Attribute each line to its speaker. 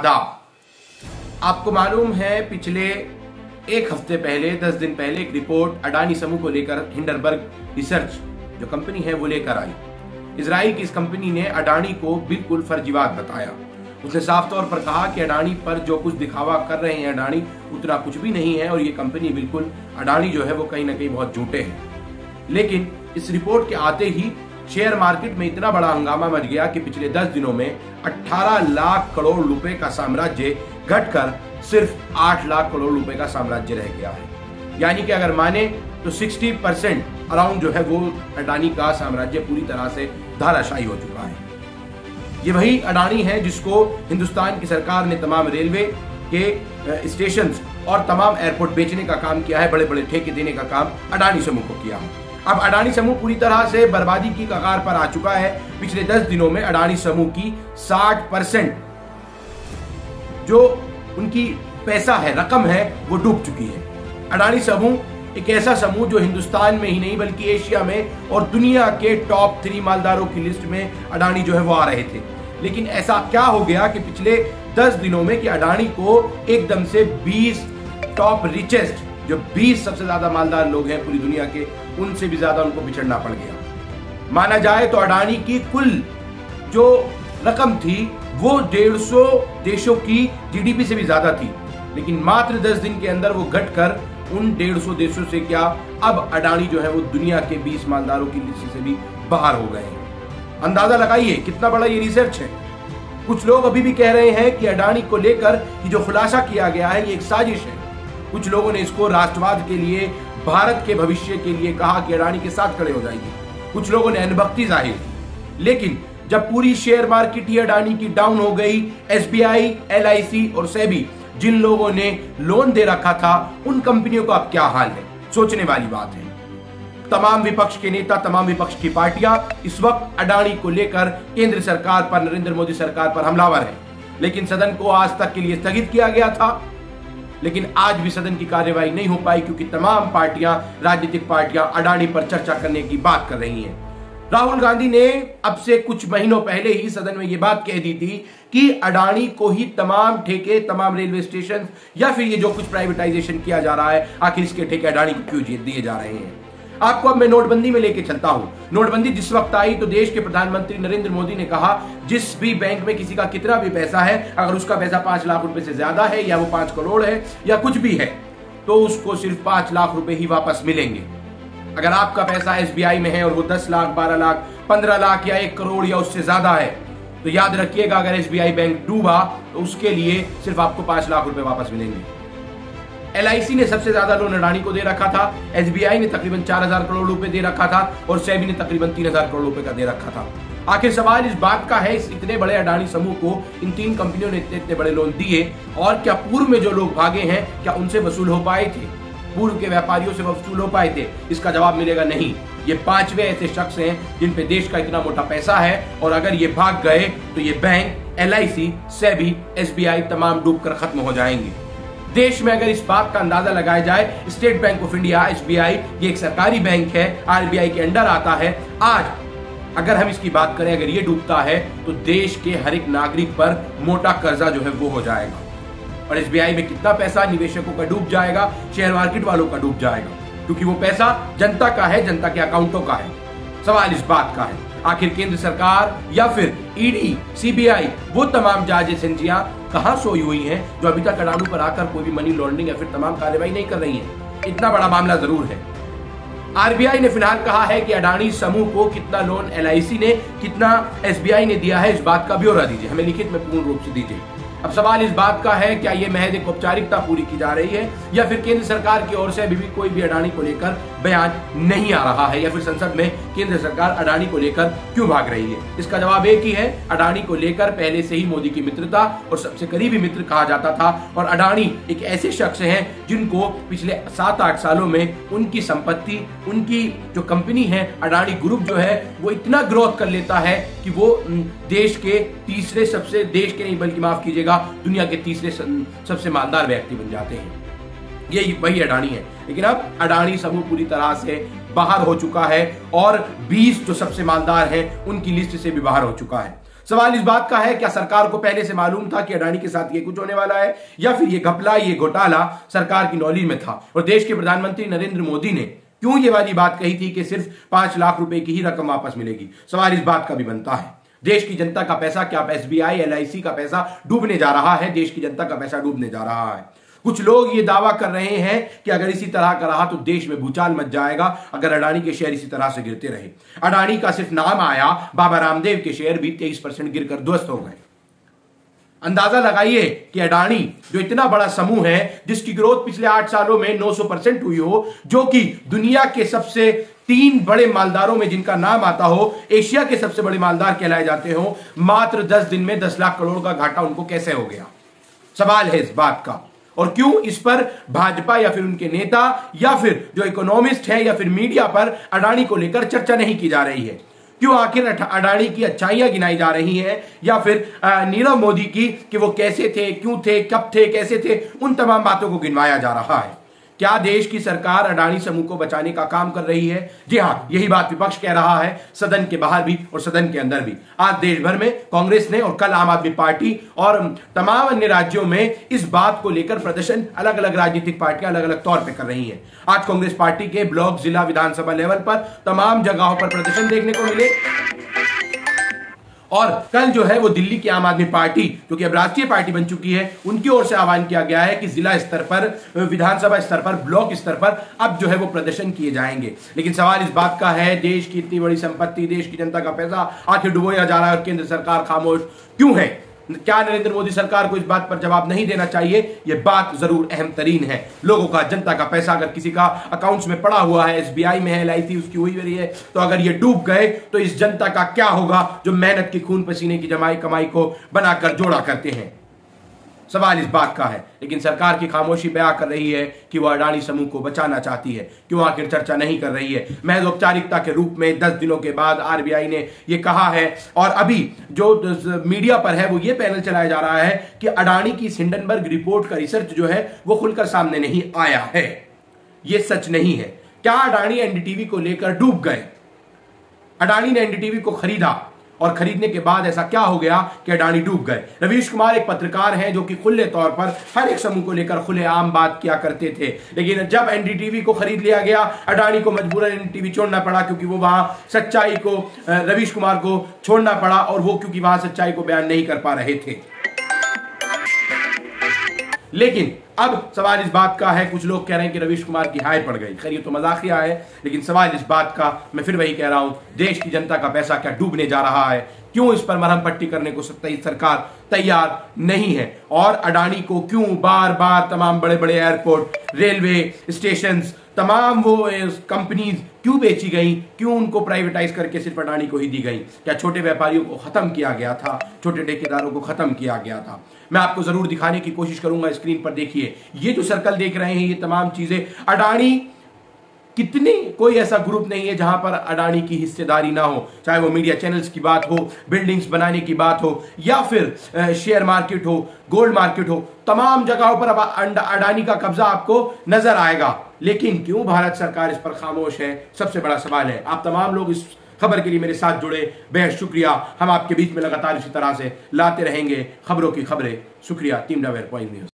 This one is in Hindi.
Speaker 1: आदाब। आपको मालूम है पिछले एक हफ्ते पहले 10 दिन पहले एक रिपोर्ट अडानी समूह को लेकर हिंडनबर्ग रिसर्च जो कंपनी है वो लेकर आई। इजराइल की इस कंपनी ने अडानी को बिल्कुल फर्जीवात बताया। उसने साफ तौर पर कहा कि अडानी पर जो कुछ दिखावा कर रहे हैं अडानी उतना कुछ भी नहीं है और ये कंपनी बिल्कुल अडानी जो है वो कहीं ना कहीं बहुत झूठे हैं। लेकिन इस रिपोर्ट के आते ही शेयर मार्केट में इतना बड़ा हंगामा मच गया कि पिछले 10 दिनों में 18 लाख करोड़ रुपए का साम्राज्य घटकर सिर्फ 8 लाख करोड़ रुपए का साम्राज्य रह गया है। यानी कि अगर माने तो 60% अराउंड जो है वो अडानी का साम्राज्य पूरी तरह से धाराशायी हो चुका है। ये वही अडानी है जिसको हिंदुस्तान की सरकार ने तमाम रेलवे के स्टेशन और तमाम एयरपोर्ट बेचने का काम किया है, बड़े बड़े ठेके देने का काम अडानी समूह को किया है। अब अडानी समूह पूरी तरह से बर्बादी की कगार पर आ चुका है। पिछले 10 दिनों में अडानी समूह की 60% जो उनकी पैसा है, रकम है, वो डूब चुकी है। अडानी समूह एक ऐसा समूह जो हिंदुस्तान में ही नहीं बल्कि एशिया में और दुनिया के टॉप 3 मालदारों की लिस्ट में अडानी जो है वो आ रहे थे। लेकिन ऐसा क्या हो गया कि पिछले 10 दिनों में कि अडानी को एकदम से 20 टॉप रिचेस्ट जो 20 सबसे ज्यादा मालदार लोग हैं पूरी दुनिया के, उनसे भी ज्यादा उनको बिछड़ना पड़ गया। माना जाए तो अडानी की कुल जो रकम थी वो 150 देशों की जीडीपी से भी ज्यादा थी, लेकिन मात्र 10 दिन के अंदर वो घटकर उन 150 देशों से क्या अब अडानी जो है वो दुनिया के 20 मालदारों की लिस्ट से भी बाहर हो गए हैं। अंदाजा लगाइए कितना बड़ा ये रिसर्च है। कुछ लोग अभी भी कह रहे हैं कि अडानी को लेकर ये जो खुलासा किया गया है ये एक साजिश है। कुछ लोगों ने इसको राष्ट्रवाद के लिए, भारत के भविष्य के लिए कहा कि अडानी के साथ खड़े हो जाएंगे। कुछ लोगों ने अनुभक्ति जाहिर की। लेकिन जब पूरी शेयर मार्केट ही अडानी की डाउन हो गई, एसबीआई, एलआईसी और सेबी जिन लोगों ने लोन दे रखा था उन कंपनियों का अब क्या हाल है, सोचने वाली बात है। तमाम विपक्ष के नेता, तमाम विपक्ष की पार्टियां इस वक्त अडानी को लेकर केंद्र सरकार पर, नरेंद्र मोदी सरकार पर हमलावर है। लेकिन सदन को आज तक के लिए स्थगित किया गया था, लेकिन आज भी सदन की कार्यवाही नहीं हो पाई क्योंकि तमाम पार्टियां, राजनीतिक पार्टियां अडानी पर चर्चा करने की बात कर रही हैं। राहुल गांधी ने अब से कुछ महीनों पहले ही सदन में यह बात कह दी थी कि अडानी को ही तमाम ठेके, तमाम रेलवे स्टेशन या फिर ये जो कुछ प्राइवेटाइजेशन किया जा रहा है, आखिर इसके ठेके अडानी को क्यों दिए जा रहे हैं। आपको अब मैं नोटबंदी में लेके चलता हूं। नोटबंदी जिस वक्त आई तो देश के प्रधानमंत्री नरेंद्र मोदी ने कहा जिस भी बैंक में किसी का कितना भी पैसा है, अगर उसका पैसा 5 लाख रुपए से ज्यादा है या वो 5 करोड़ है या कुछ भी है तो उसको सिर्फ 5 लाख रुपए ही वापस मिलेंगे। अगर आपका पैसा एसबीआई में है और वो 10 लाख, 12 लाख, 15 लाख या 1 करोड़ या उससे ज्यादा है तो याद रखिएगा अगर एसबीआई बैंक डूबा तो उसके लिए सिर्फ आपको 5 लाख रुपए वापस मिलेंगे। एलआईसी ने सबसे ज्यादा लोन अडानी को दे रखा था, एसबीआई ने तकरीबन 4000 करोड़ रुपए दे रखा था और सेबी ने तकरीबन 3000 करोड़ रुपए का दे रखा था। आखिर सवाल इस बात का है, इस इतने बड़े अडानी समूह को इन 3 कंपनियों ने इतने बड़े लोन दिए और क्या पूर्व में जो लोग भागे हैं क्या उनसे वसूल हो पाए थे, पूर्व के व्यापारियों से वसूल हो पाए थे? इसका जवाब मिलेगा नहीं। ये 5वें ऐसे शख्स हैं जिन पे देश का इतना मोटा पैसा है और अगर ये भाग गए तो ये बैंक, एलआईसी, सेबी, एसबीआई तमाम डूब कर खत्म हो जाएंगे। देश में अगर इस बात का अंदाजा लगाया जाए, state bank of India, SBI, ये एक सरकारी बैंक है, आरबीआई के अंडर आता है। आज अगर हम इसकी बात करें, अगर ये डूबता है तो देश के हर एक नागरिक पर मोटा कर्जा जो है वो हो जाएगा और एसबीआई में कितना पैसा निवेशकों का डूब जाएगा, शेयर मार्केट वालों का डूब जाएगा, क्योंकि वो पैसा जनता का है, जनता के अकाउंटों का है। सवाल इस बात का है आखिर केंद्र सरकार या फिर ईडी, सीबीआई, वो तमाम जांच एजेंसियां कहां सोई हुई हैं जो अभी तक अडानी पर आकर कोई भी मनी लॉन्ड्रिंग या फिर तमाम कार्रवाई नहीं कर रही हैं। इतना बड़ा मामला जरूर है। आरबीआई ने फिलहाल कहा है कि अडानी समूह को कितना लोन एलआईसी ने, कितना एसबीआई ने दिया है, इस बात का ब्यौरा दीजिए, हमें लिखित में पूर्ण रूप से दीजिए। अब सवाल इस बात का है क्या ये महज एक औपचारिकता पूरी की जा रही है या फिर केंद्र सरकार की ओर से अभी भी कोई भी अडानी को लेकर बयान नहीं आ रहा है या फिर संसद में केंद्र सरकार अडानी को लेकर क्यों भाग रही है? इसका जवाब एक ही है, अडानी को लेकर पहले से ही मोदी की मित्रता और सबसे करीबी मित्र कहा जाता था और अडानी एक ऐसे शख्स हैं जिनको पिछले 7-8 सालों में उनकी संपत्ति, उनकी जो कंपनी है अडानी ग्रुप जो है वो इतना ग्रोथ कर लेता है कि वो देश के तीसरे सबसे, देश के नहीं बल्कि माफ कीजिएगा दुनिया के तीसरे सबसे मालदार व्यक्ति बन जाते हैं। ये वही अडानी है। लेकिन अब अडानी समूह पूरी तरह से बाहर हो चुका है और 20 जो सबसे मालदार हैं उनकी लिस्ट से भी बाहर हो चुका है। सवाल इस बात का है, क्या सरकार को पहले से मालूम था कि अडानी के साथ ये कुछ होने वाला है, या फिर ये घपला, ये घोटाला सरकार की नॉलेज में था? और देश के प्रधानमंत्री नरेंद्र मोदी ने क्यों ये वाली बात कही थी कि सिर्फ 5 लाख रुपए की ही रकम वापस मिलेगी? सवाल इस बात का भी बनता है, देश की जनता का पैसा, क्या SBI LIC का पैसा डूबने जा रहा है? देश की जनता का पैसा डूबने जा रहा है। कुछ लोग ये दावा कर रहे हैं कि अगर इसी तरह का रहा तो देश में भूचाल मच जाएगा, अगर अडानी के शेयर इसी तरह से गिरते रहे। अडानी का सिर्फ नाम आया, बाबा रामदेव के शेयर भी 23% गिरकर ध्वस्त हो गए। अंदाजा लगाइए कि अडानी जो इतना बड़ा समूह है, जिसकी ग्रोथ पिछले 8 सालों में 900% हुई हो, जो कि दुनिया के सबसे 3 बड़े मालदारों में जिनका नाम आता हो, एशिया के सबसे बड़े मालदार कहलाए जाते हो, मात्र 10 दिन में 10 लाख करोड़ का घाटा उनको कैसे हो गया? सवाल है इस बात का। और क्यों इस पर भाजपा या फिर उनके नेता या फिर जो इकोनॉमिस्ट है या फिर मीडिया पर अडानी को लेकर चर्चा नहीं की जा रही है? क्यों आखिर अडानी की अच्छाइयां गिनाई जा रही हैं, या फिर नीरव मोदी की कि वो कैसे थे, क्यों थे, कब थे, कैसे थे, उन तमाम बातों को गिनवाया जा रहा है? क्या देश की सरकार अडानी समूह को बचाने का काम कर रही है? जी हां, यही बात विपक्ष कह रहा है, सदन के बाहर भी और सदन के अंदर भी। आज देश भर में कांग्रेस ने और कल आम आदमी पार्टी और तमाम अन्य राज्यों में इस बात को लेकर प्रदर्शन अलग अलग राजनीतिक पार्टियां अलग अलग तौर पर कर रही हैं। आज कांग्रेस पार्टी के ब्लॉक, जिला, विधानसभा लेवल पर तमाम जगहों पर प्रदर्शन देखने को मिले, और कल जो है वो दिल्ली की आम आदमी पार्टी, जो कि अब राष्ट्रीय पार्टी बन चुकी है, उनकी ओर से आह्वान किया गया है कि जिला स्तर पर, विधानसभा स्तर पर, ब्लॉक स्तर पर अब जो है वो प्रदर्शन किए जाएंगे। लेकिन सवाल इस बात का है, देश की इतनी बड़ी संपत्ति, देश की जनता का पैसा आखिर डुबोया जा रहा है और केंद्र सरकार खामोश क्यों है? क्या नरेंद्र मोदी सरकार को इस बात पर जवाब नहीं देना चाहिए? यह बात जरूर अहम तरीन है। लोगों का, जनता का पैसा अगर किसी का अकाउंट्स में पड़ा हुआ है, SBI में है, LIC उसकी हुई रही है, तो अगर ये डूब गए तो इस जनता का क्या होगा जो मेहनत की, खून पसीने की जमाई कमाई को बनाकर जोड़ा करते हैं? सवाल इस बात का है। लेकिन सरकार की खामोशी बयां कर रही है कि वह अडानी समूह को बचाना चाहती है। क्यों आखिर चर्चा नहीं कर रही है? महज औपचारिकता के रूप में 10 दिनों के बाद RBI ने यह कहा है, और अभी जो मीडिया पर है वो ये पैनल चलाया जा रहा है कि अडानी की हिंडनबर्ग रिपोर्ट का रिसर्च जो है वो खुलकर सामने नहीं आया है। यह सच नहीं है। क्या अडानी NDTV को लेकर डूब गए? अडानी ने NDTV को खरीदा और खरीदने के बाद ऐसा क्या हो गया कि अडानी डूब गए? रवीश कुमार एक पत्रकार हैं जो कि खुले तौर पर हर एक समूह को लेकर खुलेआम बात किया करते थे, लेकिन जब NDTV को खरीद लिया गया, अडानी को मजबूरन NDTV छोड़ना पड़ा, क्योंकि वो वहां सच्चाई को, रवीश कुमार को छोड़ना पड़ा, और वो क्योंकि वहां सच्चाई को बयान नहीं कर पा रहे थे। लेकिन अब सवाल इस बात का है, कुछ लोग कह रहे हैं कि रवीश कुमार की हाय पड़ गई। खैर, ये तो मजाकिया है, लेकिन सवाल इस बात का, मैं फिर वही कह रहा हूं, देश की जनता का पैसा क्या डूबने जा रहा है? क्यों इस पर मरहम पट्टी करने को सरकार तैयार नहीं है? और अडानी को क्यों बार बार तमाम बड़े बड़े एयरपोर्ट, रेलवे स्टेशन, तमाम वो कंपनीज क्यों बेची गई? क्यों उनको प्राइवेटाइज करके सिर्फ अडानी को ही दी गई? क्या छोटे व्यापारियों को खत्म किया गया था? छोटे ठेकेदारों को खत्म किया गया था? मैं आपको जरूर दिखाने की कोशिश करूंगा। स्क्रीन पर देखिए, ये जो सर्कल देख रहे हैं, ये तमाम चीजें अडानी कितनी, कोई ऐसा ग्रुप नहीं है जहां पर अडानी की हिस्सेदारी ना हो, चाहे वो मीडिया चैनल्स की बात हो, बिल्डिंग्स बनाने की बात हो, या फिर शेयर मार्केट हो, गोल्ड मार्केट हो, तमाम जगहों पर अब अडानी का कब्जा आपको नजर आएगा। लेकिन क्यों भारत सरकार इस पर खामोश है? सबसे बड़ा सवाल है। आप तमाम लोग इस खबर के लिए मेरे साथ जुड़े, बेहद शुक्रिया। हम आपके बीच में लगातार इसी तरह से लाते रहेंगे खबरों की खबरें। शुक्रिया team the where point news.